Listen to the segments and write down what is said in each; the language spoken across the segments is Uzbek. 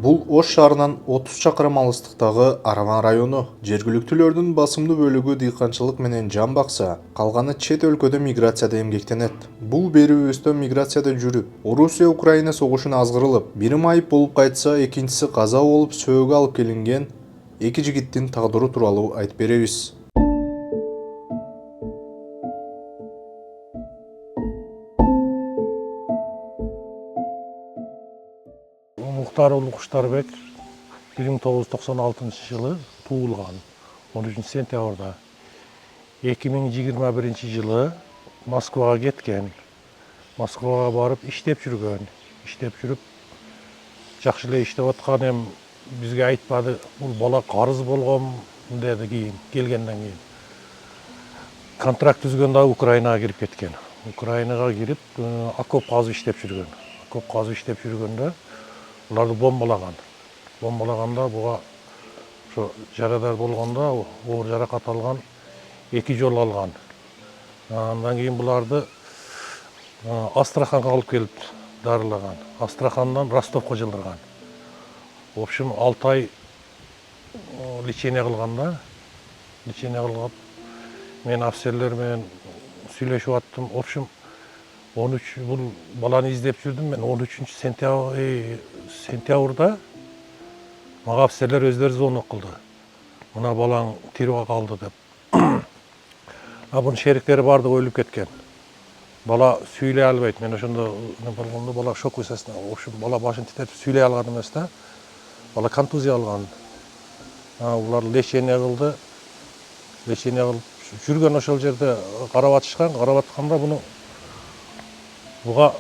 Бул Ош шаарынан 30 чакырым алыстыктагы Араван району. Жергиликтүүлөрдүн басымдуу бөлүгү дыйканчылык менен жан бакса, калганы чет өлкөдө миграцияда эмгектенет. Бул берүүбүздө миграцияда жүрүп, Орусия-Украина согушуна азгырылып, бири майып болуп кайтса, экинчиси каза болуп сөөгө алып келинген эки жигиттин тагдыры тууралуу айтып беребиз. Мухтар Куштарбек 1996 жылы туулган 13 сентябрда. 2021 жылы Москвага кеткен. Москвага барып иштеп жүргөн. Иштеп жүрүп, жакшы эле иштеп аткан, эми бизге айтпады. Бул бала карыз болгон деди кийин, келгенден кийин. Контракт түзгөндө Украинага кирип кеткен. Украинага кирип, окоп казып иштеп жүргөн. Окоп казып иштеп жүргөндө уларды бомбалаган. Бомбалаганда буга ошо жарадар болгондо оор жаракат алган, 2 жолу алган. Андан кийин буларды Астраханга алып келип дарылаган. Астрахандан Ростовко жылдырган. В общем, 6 ай лечение кылганда, лечение кылып, мен офицерлер менен сүйлөшүп аттым. В общем, 13 бул баланы издеп жүрдүм мен. 13 сентябрда мага офицерлер өздөрү звонок кылды. Мына балаң тирүүгө калды деп. Бунун шериктери бардыгы өлүп кеткен. Бала сүйлөй албайт. Мен ошондо болгондо бала шок высасына. В общем, бала башын титретип сүйлөй алган эмес да. Бала контузия алган. Булар лечение кылды. Лечение кылып жүргөн ошол жерде карап атышкан. Карап атканда буга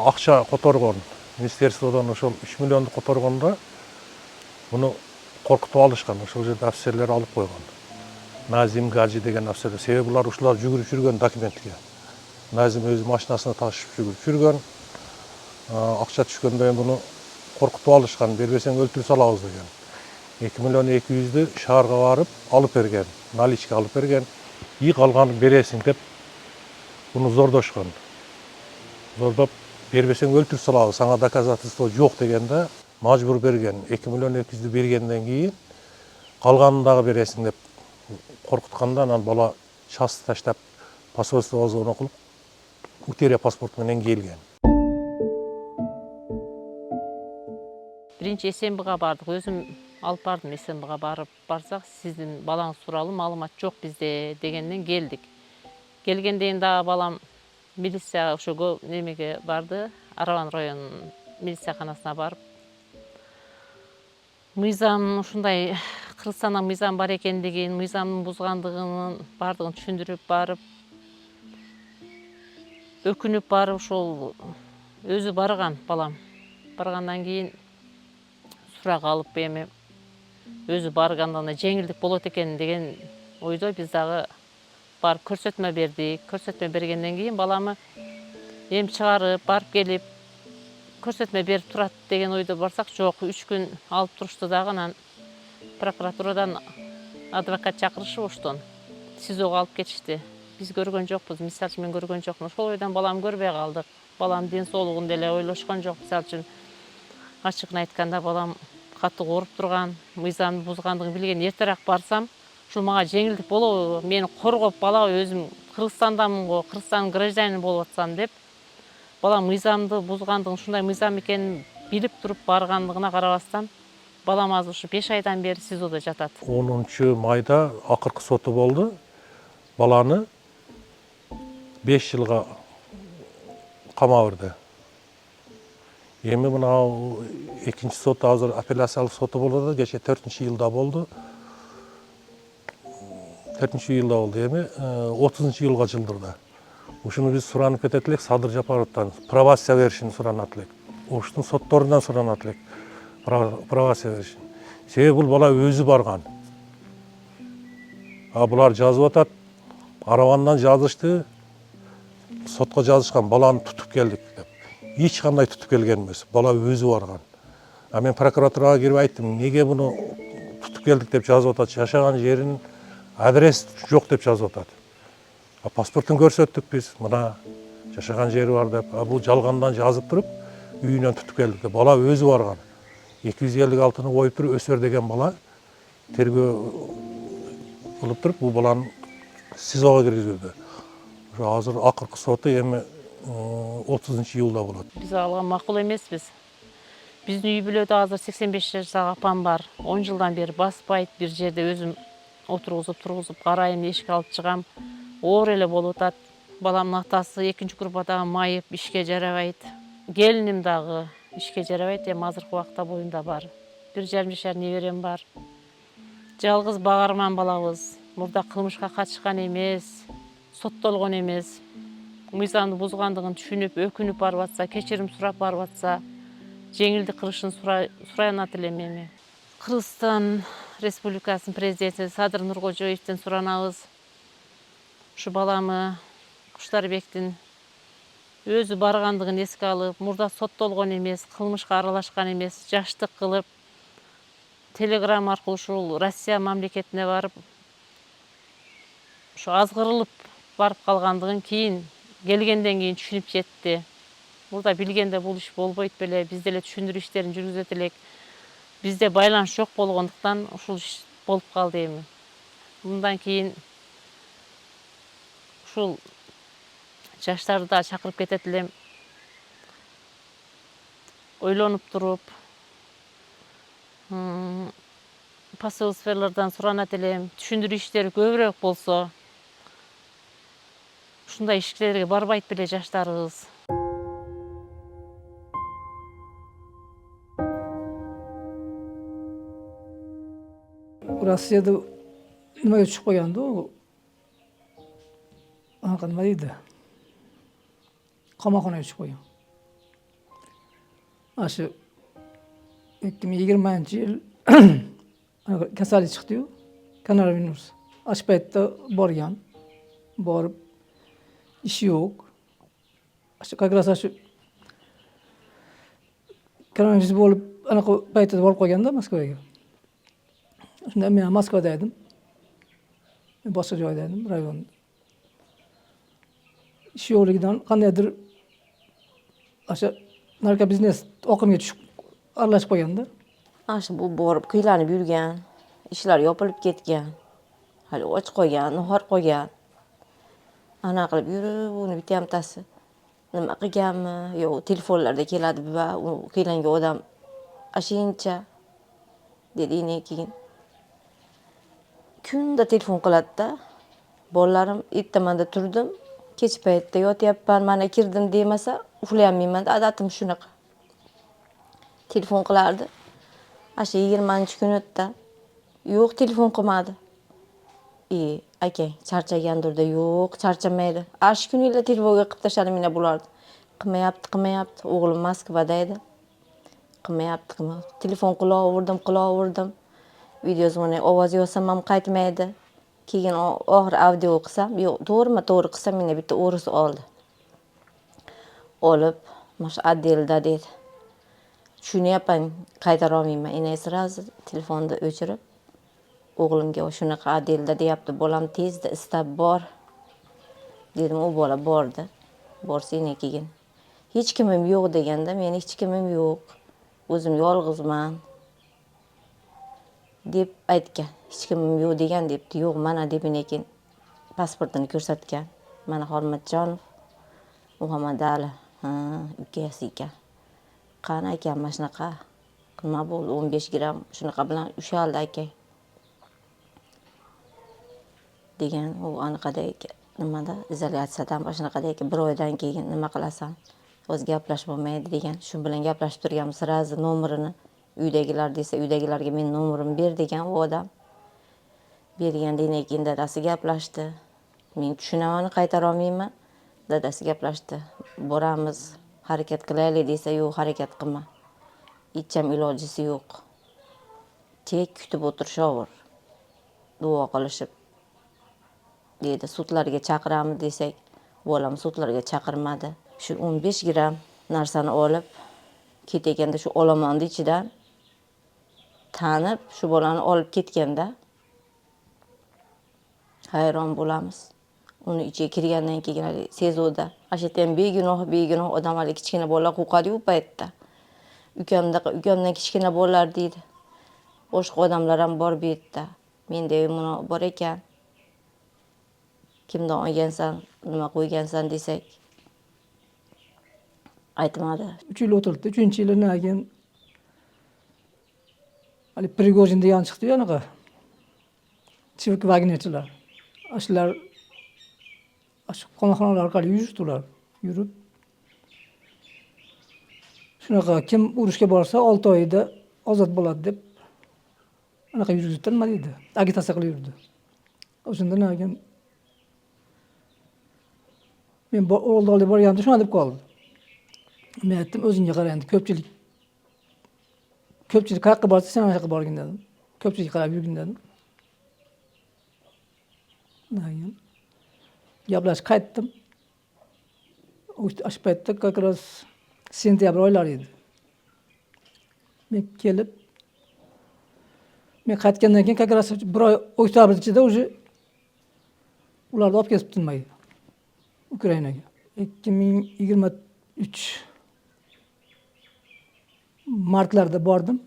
акча которгон. Министерстводон ошол 3 миллионду которгондо буну коркутуп алышкан. Ошол жерде офицерлер алып койгон. Назим Гаджи деген офицер. Себеби булар ушулар жүгүрүп жүргөн документке. Назим өз машинасына ташып жүгүрүп жүргөн. Акча түшкөндө буну коркутуп алышкан. Бербесең өлтүрүп салабыз деген. 2 миллион 200'дү шаарга барып алып берген. Наличка алып берген. И калганын бересиң деп буну зордошкон. Зордоп, бербесең өлтүрүп салабыз, сага доказательство жок дегенде мажбур берген. 2 миллион 200'дү бергенден кийин калганын дагы бересиң деп коркутканда, анан бала часть таштап посольствого звонок кылып, утеря паспорт менен келген. Биринчи СМБга бардык, өзүм алып бардым. СМБга барсак, сиздин балаңыз тууралуу маалымат жок бизде дегенден келдик. Келгенден дагы балам милиция ошого немеге барды, Араван районунун милицияканасына барып, мыйзам ушундай Кыргызстанда мыйзам бар экендигин, мыйзамдын бузгандыгынын бардыгын түшүндүрүп барып, өкүнүп барып, ошол өзү барган балам. Баргандан кийин сурак алып, эми өзү барганда жеңилдик болот экен деген ойдо биз дагы барып көрсөтмө бердик. Көрсөтмө бергенден кийин баламы эми чыгарып, барып келип, көрсөтмө берип турат деген ойдо барсак, жок, 3 күн алып турушту дагы, анан прокуратурадан адвокат чакырышып, оштон СИЗОго алып кетишти. Биз көргөн жокпуз, мисалы үчүн мен көргөн жокмун. Ошол ойдон балам көрбөй калдык. Балам ден соолугун деле ойлошкон жок. Мисалы үчүн ачыгын айтканда балам катуу ооруп турган, мыйзамды бузгандыгын билген. Эртерээк барсам, ушул мага жеңилдик болобу, мени коргоп, бала өзүм Кыргызстандамын го, Кыргызстандын гражданины болуп атсам деп, балам мыйзамды бузгандыгын, ушундай мыйзам экенин билип туруп баргандыгына карабастан, балам азыр ушу 5 айдан бери СИЗОдо жатат. 10 майда акыркы соту болду. Баланы 5 жылга камап берди. Эми мына экинчи сот, азыр апелляциялык соту болду, кече 4-июлда болду. 4-июлда болду. Эми 30-июлга жылдырды. Ушуну биз суранып кетет элек Садыр Жапаровдон, пробация беришин суранат элек. Оштун сотторунан суранат элек пробация беришин. Себеби бул бала өзү барган. Булар жазып атат, Аравандан жазышты, сотко жазышкан, баланы тутуп келдик деп. Эч кандай тутуп келген эмес, бала өзү барган. Мен прокуратурага кирип айттым, неге буну тутуп келдик деп жазып атат, жашаган жерин адрес жок деп жазып атат. Паспортун көрсөттүк биз, мына жашаган жери бар деп. Бул жалгандан жазып туруп, үйүнөн тутуп келдик деп. Бала өзү барган. 256'ны koyup durup ösör degen bala tergөө kılıp durup bu balanın SIZO'ga kirgizildi. Şu hazır akırkı sotu emi 30 iyulda болады. Biz algan makul emespiz. Bizdin үй бүлөдө азыр 85 жаштагы апам бар. 10 жылдан бери баспайт, бир жерде өзүм тургузуп карайм, эшик алып чыгам. Оор эле болуп атат. Баламдын атасы экинчи группадагы майып, ишке жарабайт. Келиним дагы ишке жарабайт, эми азыркы убакта боюнда бар. 1,5 жашар неберем бар. Жалгыз багарман балабыз. Мурда кылмышка катышкан эмес, соттолгон эмес. Мыйзамды бузгандыгын түшүнүп, өкүнүп барып атса, кечирим сурап барып атса, жеңилдик кылышын суранат элем эми. Кыргызстан Республикасынын президенти Садыр Нуркожоевден суранабыз. Ушу баламы Куштарбектин өзү баргандыгын эске алып, мурда соттолгон эмес, кылмышка аралашкан эмес, жаштык кылып, телеграм аркылуу ушул Россия мамлекетине барып, ушу азгырылып барып калгандыгын кийин келгенден кийин түшүнүп жетти. Мурда билгенде бул иш болбойт беле, биз деле түшүндүрүү иштерин жүргүзөт элек. Бизде байланыш жок болгондуктан ушул иш болуп калды эми. Мындан кийин ушул жаштарды да чакырып кетет элем. Ойлонуп туруп, посыл сфералардан суранат элем, түшүндүрүү иштери көбүрөөк болсо, ушундай иштерге барбайт беле жаштарыбыз. Россияда nimaga tushib qo'ygandi u? Anaqa nima deydi? Qamoqxonaga tushib qo'ygan. Ana shu 2020-yil kasallik chiqdi-yu, koronavirus. Shu paytda borgan. Borib ishi yo'q. Shu как раз shu koronavirus bo'lib, anaqa paytda borib qolganda Moskvaga. Shunda men Moskvada edim. Boshqa joyda edim, rayonda. Ish yo'qligidan qandaydir o'sha narkobiznes oqimga tushib aralashib qolganda. Shu bu borib kuylanib yurgan, ishlar yopilib ketgan. Hali och qo'ygan, nahor qo'ygan. Ana qilib yurib, uni bitamtasi nima qilganmi? Yo'q, telefonlarda keladi va u kuylangan odam ashincha dedi keyin. Kunda telefon qiladi-da. Bolalarim ertamanda turdim, kech paytda yotyapman, mana kirdim demasa, uxlayolmayman. Odatim shunaqa. Telefon qilardi. Asha 20-kunida yo'q, telefon qilmadi. Akang charchagandirda, yo'q, charchamaydi. Ash kuninglar telefonga qilib tashladim mena bulardi. Qilmayapti. O'g'lim Moskvada edi. Qilmayapti. Telefon qilaverdim. Video zvonay, ovoz yozsam ham qaytmaydi. Keyin oxir audio qilsam, yo'q, to'g'ri qilsam meni bitta o'ris oldi. Olib, "Mash отделda" dedi. Tushunyapman, qaytara olmayman. Ina sразу telefonni o'chirib, o'g'limga shunaqa отделda deyapti, bolam tezda istab bor. Dedim, u bola bordi. Borsin keyin. Hech kimim yo'q deganda, men hech kimim yo'q. O'zim yolg'izman. deb aytgan. Hech kimim yo'q degan debdi. Yo'q, mana deb keyin pasportini ko'rsatgan. Mana Xormatjonov Muhammad Ali, ukasi ekan. Qani ekan, mana shunaqa. Nima bo'ldi? 15 gram shunaqa bilan ushaldi akang. degan, u anaqada nimada izolyatsiyadan boshqada bir oydan keyin nima qilasan? O'z gaplash bo'lmaydi degan. Shu bilan gaplashib turganmiz. Sразу nomerini uydagilar desa, uydagilarga men nomerimni ber degan u odam. Bergandan keyin dadasi gaplashdi. Men tushunaman, qaytara olmayman. Dadasi gaplashdi. Boramiz, harakat qilaylik desa, yo'q, harakat qilma. Hecham ilojisi yo'q. Tek kutib o'tirishaver. Duo qilishib dedi. Sudlarga chaqiramiz desak, bolam sudlarga chaqirmadi. Shu 15 gram narsani olib ketganda shu olomonning ichidan tanib shu bolani olib ketganda hayron bo'lamiz. Uni ichiga kirgandan keyin sezuvda, ashatan begunoh odamlar, kichkina bolalar qo'rqadi-yu paytda. ukamdan kichkina bolalar deydi. Boshqa odamlar ham bor bu yerda. Menda mana bor ekan. Kimdan olgansan, nima qo'ygansan desak, aytmadi. 3 yil o'tirdi. 3-yildan keyin hali Prigojin degan chiqdi anaqa. Chivik Wagnerchilar. Shular qamoqxonalar orqali yurishdilar. Yurib shunaqa kim urushga borsa 6 oyda ozod bo'ladi deb anaqa yurgizdi, nima deydi? Agitatsiya qilib yurdi. O'shandan keyin men oldi borganimda shuna deb qoldi. Men aytdim, o'zingga qara endi, ko'pchilik qayerga borsa sen o'sha yoqqa borgin dedim. Ko'pchilik qarab yurgin dedim. Keyin gaplashib qaytdim. O'sha paytda как раз sentyabr oylari edi. Men qaytgandan keyin как раз bir oy oktyabr ichida уже ularni olib ketibdi nimaga? Ukrainaga. 2023 martlarda bordim.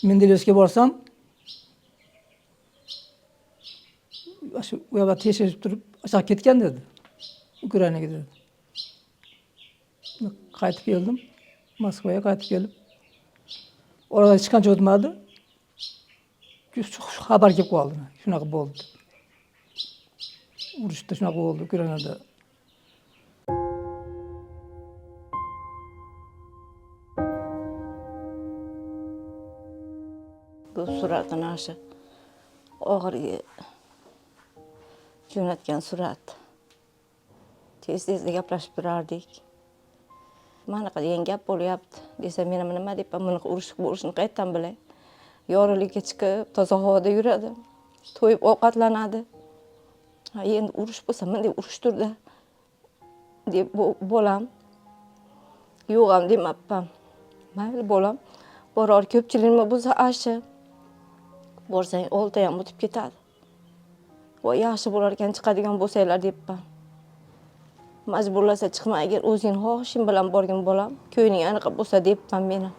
Mendelevskga borsam, shu u yoqda tekshirib turib, aşağı ketgan dedi. Ukrainaga dedi. Qaytib keldim. Moskvaga qaytib kelib, orada hech qancha o'tmadi. Shu xabar kelib qoldi. Shunaqa bo'ldi. Urushda shunaqa bo'ldi Ukrainada. Bu suratini aşı oxirgi jo'natgan surat. Tez gaplashib turardik. Manaqa degan gap bo'lyapti desa, men nima deb buni urush bo'lishini qayerdan bilay? Yorug'likka chiqib, toza havoda yuradi. To'yib ovqatlanadi. Endi urush bo'lsa, bunday urush turdi deb bolam. Yo'q ham demabman. Mayli bolam, borar ko'pchilik nima bo'lsa ashi. Borsang 6 ham o'tib ketadi. Voy yaxshi bo'lar ekan chiqadigan bo'lsanglar debman. Majburlasa chiqma, agar o'zing xohishing bilan borgin bolam, ko'yning aniq bo'lsa debman meni.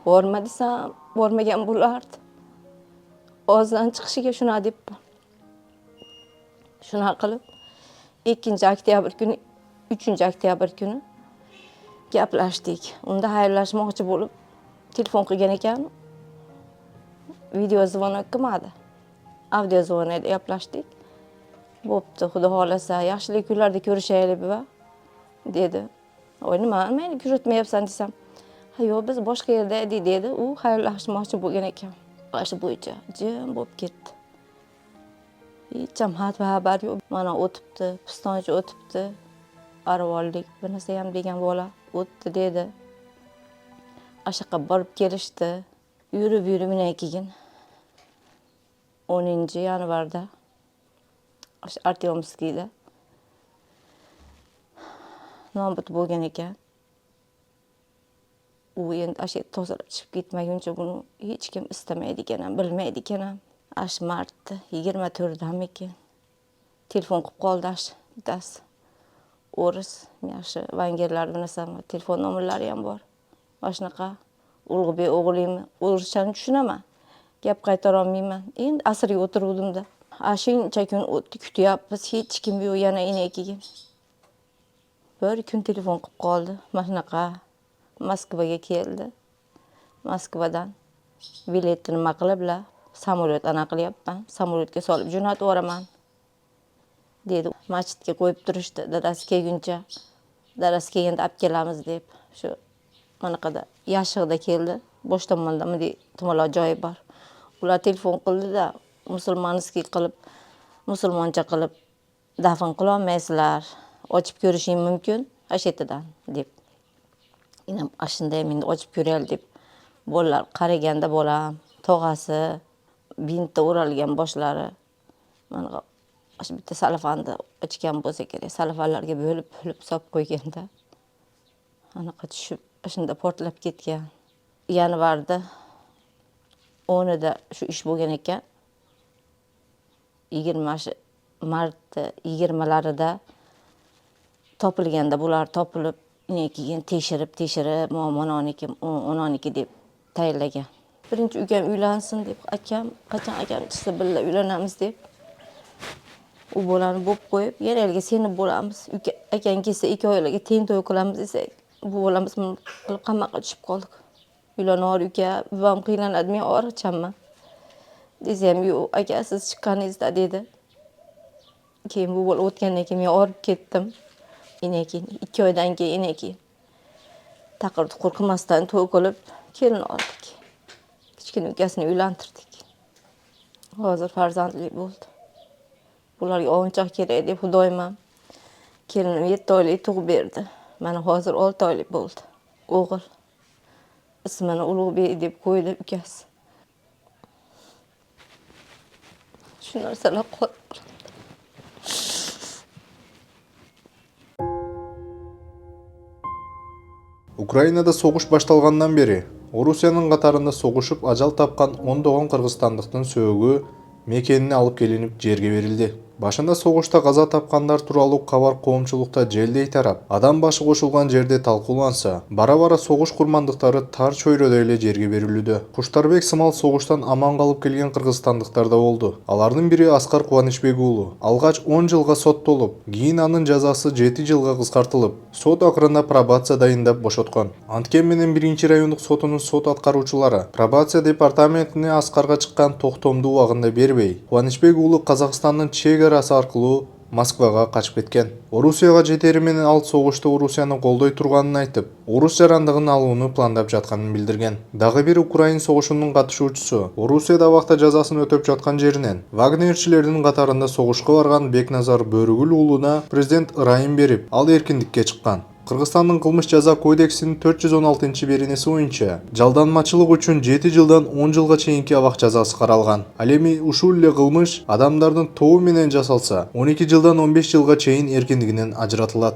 Borma desam, bormagan bo'lardi. Og'zidan chiqishiga shuna debman. Shuna qilib 2 oktyabr kuni, 3 oktyabr kuni gaplashdik. Unda xayrlashmoqchi bo'lib telefon qilgan ekan. Video zvonok qilmadi. Audio zvonida gaplashdik. Bo'pti, xudo xolasa, yaxshilik kunlarda ko'rishaylik buva, dedi. Voy, nima, meni ko'rsatmayapsan desam, ha yo'q, biz boshqa yerda edik dedi. U xayrlashmoqchi bo'lgan ekan. Shu bo'yicha jim bo'lib ketdi. Hech ham xabar yo'q. Mana o'tibdi, pistonchi o'tibdi. Arvollik, bir narsa ham degan bola o'tdi dedi. Ashaqqa borib kelishdi. Yurib keyin 10 yanvarda Artyomskiyda nobud bo'lgan ekan. U endi asha tozalab chiqib ketmaguncha buni hech kim istamaydi ekan, bilmaydi ekan. Ash martda 24damikin telefon qilib qoldi ash bittasi. O'ris, yaxshi vangerlar bilasan, telefon nomerlari ham bor. Shunaqa Ulug'bek o'g'lingmi? O'rischani tushunaman. Gap qaytara olmayman. Endi asrga o'tiruvdimda. Shuncha kun o'tdi, kutyapmiz, hech kim yo'q yana keyin. Bir kun telefon qilib qoldi. Mana shunaqa Moskvaga keldi. Moskvadan biletni nima qiliblar, samolyot ana qilyapman. Samolyotga solib jo'natib yuboraman, dedi. Masjidga qo'yib turishdi, dadasi kelguncha. Dadasi kelganda olib kelamiz deb. Shu manaqada Yashiqda keldi. Bosh tomonda bunday tumanlar joyi bor. Ular telefon qildi-da, musulmonskiy qilib, musulmoncha qilib dafn qila olmaysizlar. Ochib ko'rishing mumkin ashetidan deb. Inam ashunda endi ochib ko'raylik deb bolalar qaraganda bolam, tog'asi, bintda o'ralgan boshlari. Mana shu bitta salafanda ochgan bo'lsa kerak, salafanlarga bo'lib solib qo'yganda. Anaqa tushib, shunda portlab ketgan. Yanvarda 10da shu ish bo'lgan ekan. 20 martda 20larida topilganda bular topilib keyin tekshirib 12 deb tayinlagan. Birinchi ukam uylansin deb, akam qachon akam chiqsa birga uylanamiz deb u bolani bo'lib qo'yib, yana seni bo'lamiz. Akang kelsa 2 oylarga teng to'y qilamiz desak, bu bolamiz qilib qamoqqa tushib qoldik. Uylanor uka, buvam qiynaladi, men og'riqchanman. Desam, yo'q, aka siz chiqqaningizda dedi. Keyin bu bola o'tgandan keyin men olib ketdim. Keyin 2 oydan keyin taqirdi qo'rqmasdan to'y qilib kelin oldik. Kichkina ukasini uylantirdik. Hozir farzandli bo'ldi. Bularga o'yinchoq kerak deb xudoyim kelinim 7 oylik tug'ib berdi. Mana hozir 6 oylik bo'ldi. O'g'il. Ismini Ulug'bek deb qo'ydi ukasi. Shu narsalar qoldi. Ukrainada soğuş baştalgandan beri Rusiyanın qatarında soğuşup ajal tapkan 10 Kırgızstandықтың söөгү мекеніне алып келініп жерге берілді. Башында соғышта қаза тапқандар туралы хабар коомчулукта желдей тарап, адам башы кошулган жерде талкууланса, бара-бара соғыш курмандыктары тар чөйрөдө эле жерге берилүүдө. Куштарбек сымал соғыштан аман калып келген кыргызстандыктар да болду. Алардын бири Аскар Кубанычбек уулу. Алгач 10 жылга соттолуп, кийин анын жазасы 7 жылга кыскартылып, сот акырында пробация дайындап бошоткон. Анткени менен 1-райондук сотунун сот аткаруучулары пробация департаментине Аскарга чыккан токтомду убагында бербей, Кубанычбек уулу Казакстандын чек-арасы аркылуу Москвага качып кеткен. Орусияга жетери менен ал согушта Орусияны колдой турганын айтып, Орус жарандыгын алууну пландап жатканын билдирген. Дагы бир Украин согушунун катышуучусу Орусияда абакта жазасын өтөп жаткан жеринен вагнерчилердин катарында согушка барган Бекназар Бөрүгүл уулуна президент ырайым берип, ал эркиндикке чыккан. Кыргызстандын кылмыш жаза кодексинин 416-беренеси боюнча жалданмачылык үчүн 7 жылдан 10 жылга чейинки абак жазасы каралган. Ал эми ушул эле кылмыш адамдардын тобу менен жасалса, 12 жылдан 15 жылга чейин эркиндигинен ажыратылат.